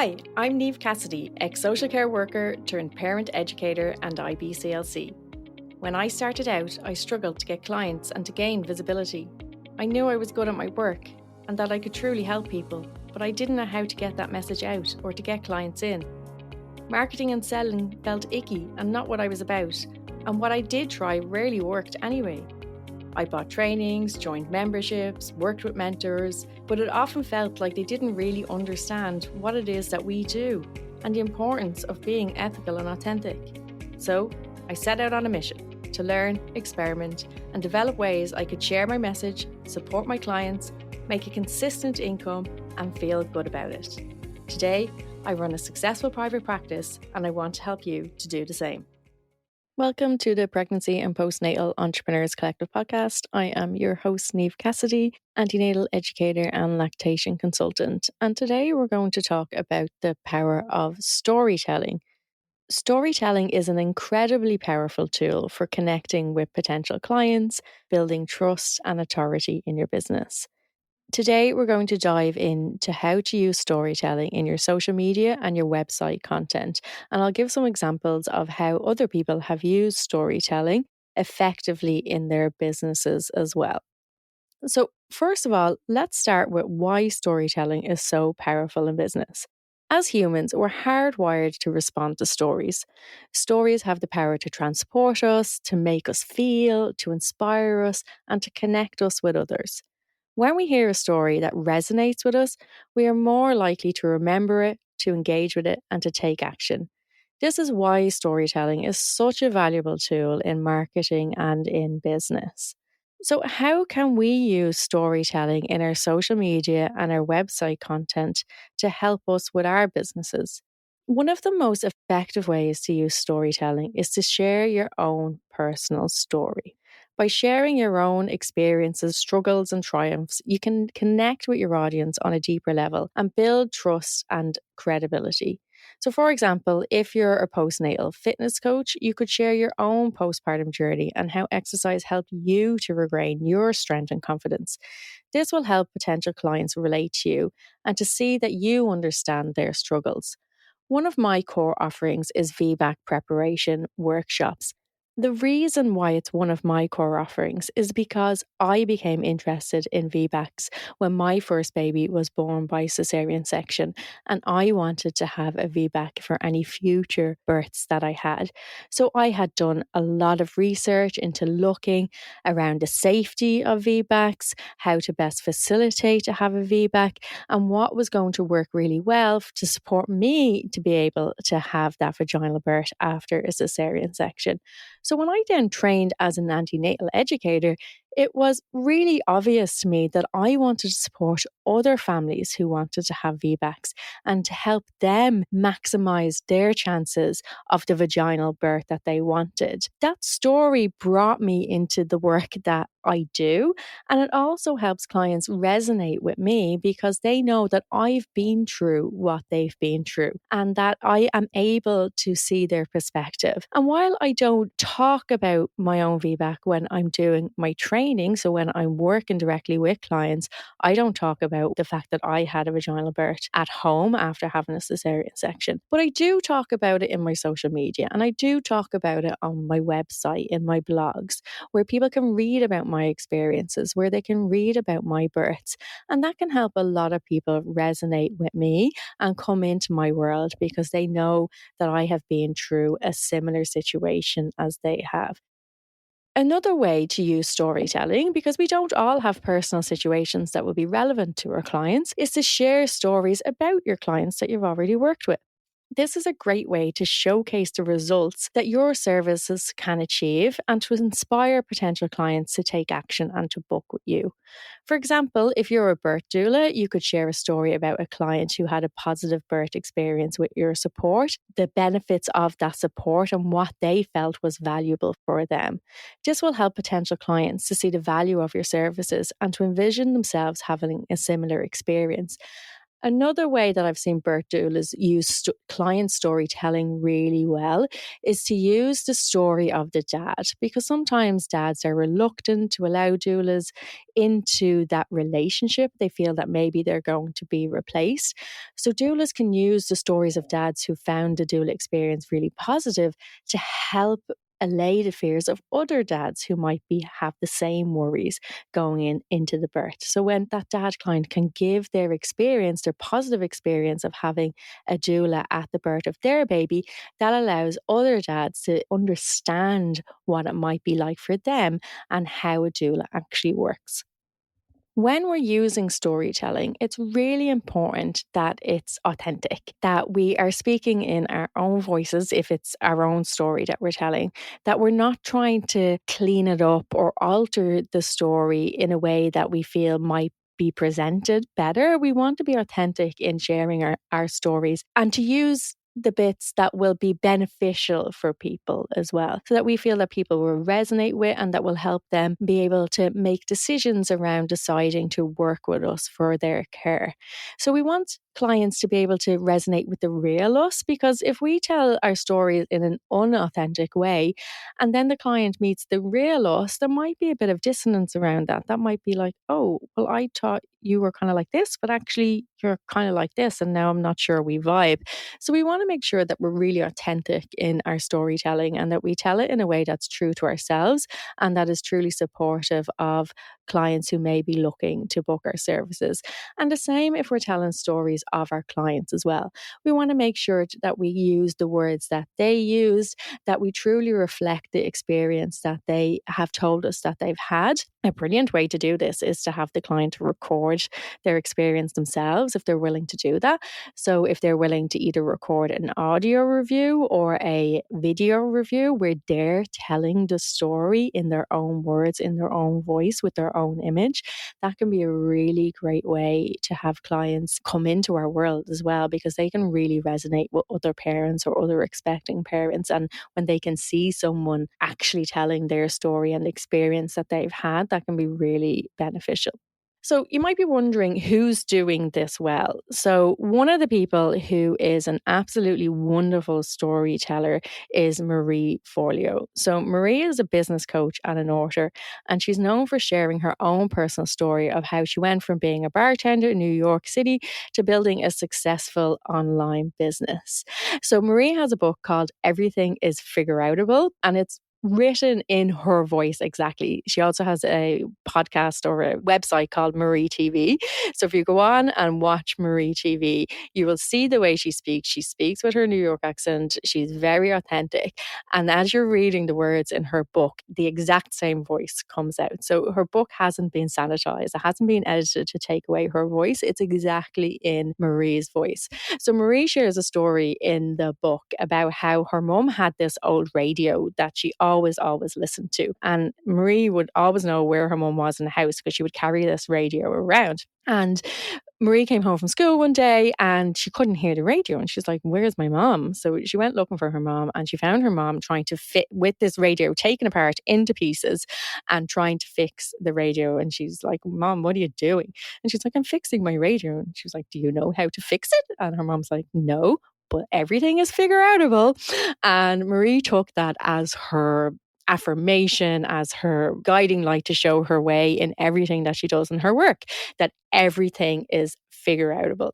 Hi, I'm Niamh Cassidy, ex-social care worker turned parent educator and IBCLC. When I started out, I struggled to get clients and to gain visibility. I knew I was good at my work and that I could truly help people, but I didn't know how to get that message out or to get clients in. Marketing and selling felt icky and not what I was about, and what I did try rarely worked anyway. I bought trainings, joined memberships, worked with mentors, but it often felt like they didn't really understand what it is that we do and the importance of being ethical and authentic. So I set out on a mission to learn, experiment, and develop ways I could share my message, support my clients, make a consistent income, and feel good about it. Today, I run a successful private practice and I want to help you to do the same. Welcome to the Pregnancy and Postnatal Entrepreneurs Collective podcast. I am your host, Niamh Cassidy, antenatal educator and lactation consultant. And today we're going to talk about the power of storytelling. Storytelling is an incredibly powerful tool for connecting with potential clients, building trust and authority in your business. Today, we're going to dive into how to use storytelling in your social media and your website content. And I'll give some examples of how other people have used storytelling effectively in their businesses as well. So, first of all, let's start with why storytelling is so powerful in business. As humans, we're hardwired to respond to stories. Stories have the power to transport us, to make us feel, to inspire us, and to connect us with others. When we hear a story that resonates with us, we are more likely to remember it, to engage with it, and to take action. This is why storytelling is such a valuable tool in marketing and in business. So, how can we use storytelling in our social media and our website content to help us with our businesses? One of the most effective ways to use storytelling is to share your own personal story. By sharing your own experiences, struggles, and triumphs, you can connect with your audience on a deeper level and build trust and credibility. So, for example, if you're a postnatal fitness coach, you could share your own postpartum journey and how exercise helped you to regain your strength and confidence. This will help potential clients relate to you and to see that you understand their struggles. One of my core offerings is VBAC preparation workshops. The reason why it's one of my core offerings is because I became interested in VBACs when my first baby was born by cesarean section, and I wanted to have a VBAC for any future births that I had. So I had done a lot of research into looking around the safety of VBACs, how to best facilitate to have a VBAC, and what was going to work really well to support me to be able to have that vaginal birth after a cesarean section. So when I then trained as an antenatal educator, it was really obvious to me that I wanted to support other families who wanted to have VBACs and to help them maximize their chances of the vaginal birth that they wanted. That story brought me into the work that I do, and it also helps clients resonate with me because they know that I've been through what they've been through and that I am able to see their perspective. And while I don't talk about my own VBAC when I'm doing my training, so when I'm working directly with clients, I don't talk about the fact that I had a vaginal birth at home after having a cesarean section. But I do talk about it in my social media, and I do talk about it on my website, in my blogs, where people can read about my experiences, where they can read about my births. And that can help a lot of people resonate with me and come into my world because they know that I have been through a similar situation as they have. Another way to use storytelling, because we don't all have personal situations that will be relevant to our clients, is to share stories about your clients that you've already worked with. This is a great way to showcase the results that your services can achieve and to inspire potential clients to take action and to book with you. For example, if you're a birth doula, you could share a story about a client who had a positive birth experience with your support, the benefits of that support, and what they felt was valuable for them. This will help potential clients to see the value of your services and to envision themselves having a similar experience. Another way that I've seen birth doulas use client storytelling really well is to use the story of the dad, because sometimes dads are reluctant to allow doulas into that relationship. They feel that maybe they're going to be replaced. So doulas can use the stories of dads who found the doula experience really positive to help allay the fears of other dads who might have the same worries going into the birth. So when that dad client can give their experience, their positive experience of having a doula at the birth of their baby, that allows other dads to understand what it might be like for them and how a doula actually works. When we're using storytelling, it's really important that it's authentic, that we are speaking in our own voices if it's our own story that we're telling, that we're not trying to clean it up or alter the story in a way that we feel might be presented better. We want to be authentic in sharing our stories and to use the bits that will be beneficial for people as well, so that we feel that people will resonate with and that will help them be able to make decisions around deciding to work with us for their care. So we want clients to be able to resonate with the real us, because if we tell our stories in an unauthentic way and then the client meets the real us, there might be a bit of dissonance around that. That might be like, oh, well, I thought you were kind of like this, but actually you're kind of like this, and now I'm not sure we vibe. So we want to make sure that we're really authentic in our storytelling and that we tell it in a way that's true to ourselves and that is truly supportive of clients who may be looking to book our services. And the same if we're telling stories of our clients as well. We want to make sure that we use the words that they used, that we truly reflect the experience that they have told us that they've had. A brilliant way to do this is to have the client record their experience themselves if they're willing to do that. So if they're willing to either record an audio review or a video review where they're telling the story in their own words, in their own voice, with their own image, that can be a really great way to have clients come into our world as well, because they can really resonate with other parents or other expecting parents. And when they can see someone actually telling their story and the experience that they've had, that can be really beneficial. So you might be wondering who's doing this well. So one of the people who is an absolutely wonderful storyteller is Marie Forleo. So Marie is a business coach and an author, and she's known for sharing her own personal story of how she went from being a bartender in New York City to building a successful online business. So Marie has a book called Everything is Figure Outable, and it's written in her voice exactly. She also has a podcast or a website called Marie TV. So if you go on and watch Marie TV, you will see the way she speaks. She speaks with her New York accent. She's very authentic. And as you're reading the words in her book, the exact same voice comes out. So her book hasn't been sanitized. It hasn't been edited to take away her voice. It's exactly in Marie's voice. So Marie shares a story in the book about how her mum had this old radio that she always listened to. And Marie would always know where her mum was in the house because she would carry this radio around. And Marie came home from school one day and she couldn't hear the radio. And she's like, where's my mom? So she went looking for her mom and she found her mom trying to fit with this radio taken apart into pieces and trying to fix the radio. And she's like, Mom, what are you doing? And she's like, I'm fixing my radio. And she was like, do you know how to fix it? And her mom's like, no, but everything is figure outable. And Marie took that as her affirmation, as her guiding light to show her way in everything that she does in her work, that everything is figure outable.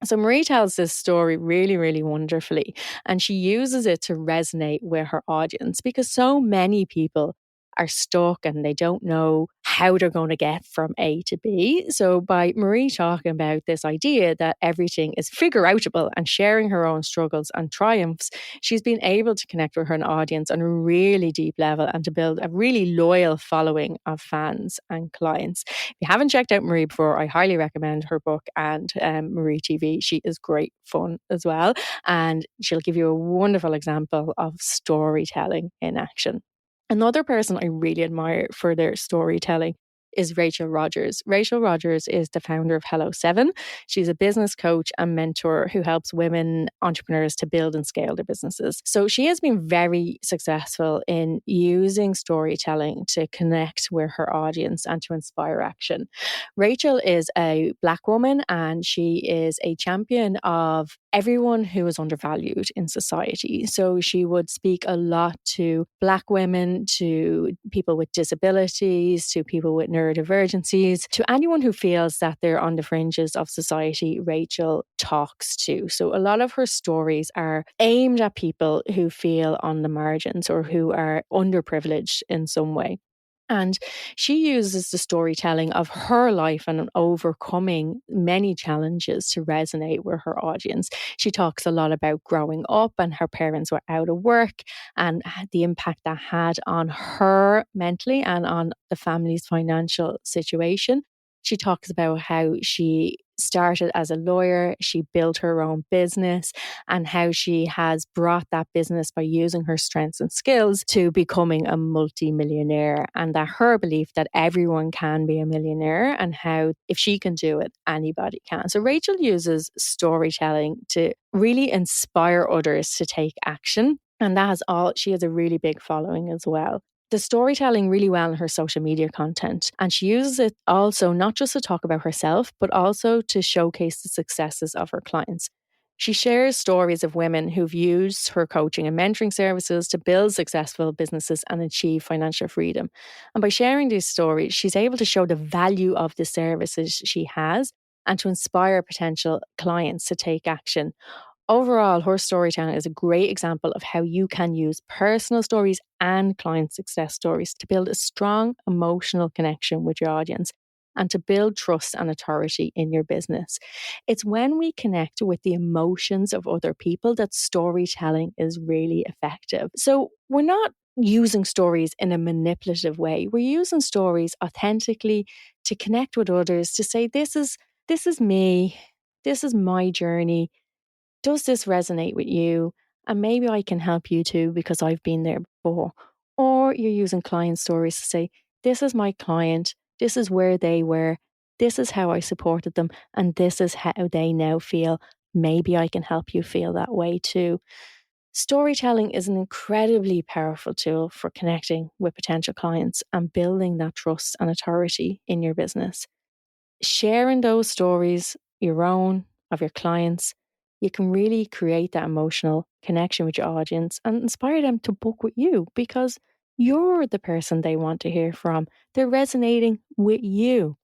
So Marie tells this story really, really wonderfully, and she uses it to resonate with her audience because so many people are stuck and they don't know how they're going to get from A to B. So by Marie talking about this idea that everything is figure outable and sharing her own struggles and triumphs, she's been able to connect with her audience on a really deep level and to build a really loyal following of fans and clients. If you haven't checked out Marie before, I highly recommend her book and Marie TV. She is great fun as well, and she'll give you a wonderful example of storytelling in action. Another person I really admire for their storytelling is Rachel Rogers. Rachel Rogers is the founder of Hello 7. She's a business coach and mentor who helps women entrepreneurs to build and scale their businesses. So she has been very successful in using storytelling to connect with her audience and to inspire action. Rachel is a Black woman and she is a champion of everyone who is undervalued in society. So she would speak a lot to Black women, to people with disabilities, to people with neurodivergencies, to anyone who feels that they're on the fringes of society. Rachel talks to. So a lot of her stories are aimed at people who feel on the margins or who are underprivileged in some way. And she uses the storytelling of her life and overcoming many challenges to resonate with her audience. She talks a lot about growing up and her parents were out of work and the impact that had on her mentally and on the family's financial situation. She talks about how she started as a lawyer, she built her own business, and how she has brought that business by using her strengths and skills to becoming a multi-millionaire, and that her belief that everyone can be a millionaire and how if she can do it, anybody can. So Rachel uses storytelling to really inspire others to take action. And she has a really big following as well. The storytelling really well in her social media content. And she uses it also not just to talk about herself, but also to showcase the successes of her clients. She shares stories of women who've used her coaching and mentoring services to build successful businesses and achieve financial freedom. And by sharing these stories, she's able to show the value of the services she has and to inspire potential clients to take action. Overall, her storytelling is a great example of how you can use personal stories and client success stories to build a strong emotional connection with your audience and to build trust and authority in your business. It's when we connect with the emotions of other people that storytelling is really effective. So we're not using stories in a manipulative way. We're using stories authentically to connect with others, to say, this is me, this is my journey. Does this resonate with you? And maybe I can help you too because I've been there before. Or you're using client stories to say, this is my client, this is where they were, this is how I supported them, and this is how they now feel. Maybe I can help you feel that way too. Storytelling is an incredibly powerful tool for connecting with potential clients and building that trust and authority in your business. Sharing those stories, your own, of your clients, you can really create that emotional connection with your audience and inspire them to book with you because you're the person they want to hear from. They're resonating with you.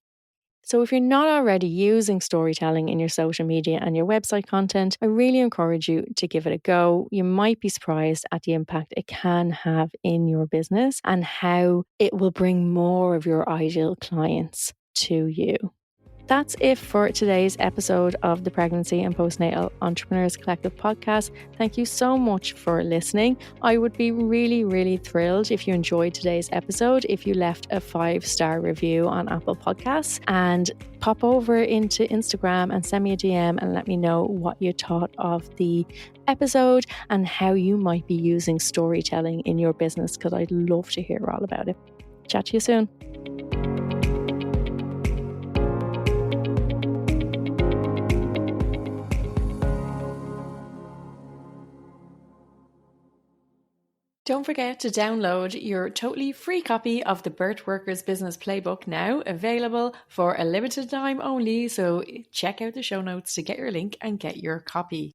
So if you're not already using storytelling in your social media and your website content, I really encourage you to give it a go. You might be surprised at the impact it can have in your business and how it will bring more of your ideal clients to you. That's it for today's episode of the Pregnancy and Postnatal Entrepreneurs Collective podcast. Thank you so much for listening. I would be really, really thrilled if you enjoyed today's episode, if you left a 5-star review on Apple Podcasts, and pop over into Instagram and send me a DM and let me know what you thought of the episode and how you might be using storytelling in your business, because I'd love to hear all about it. Chat to you soon. Don't forget to download your totally free copy of the Birth Workers Business Playbook, now available for a limited time only. So check out the show notes to get your link and get your copy.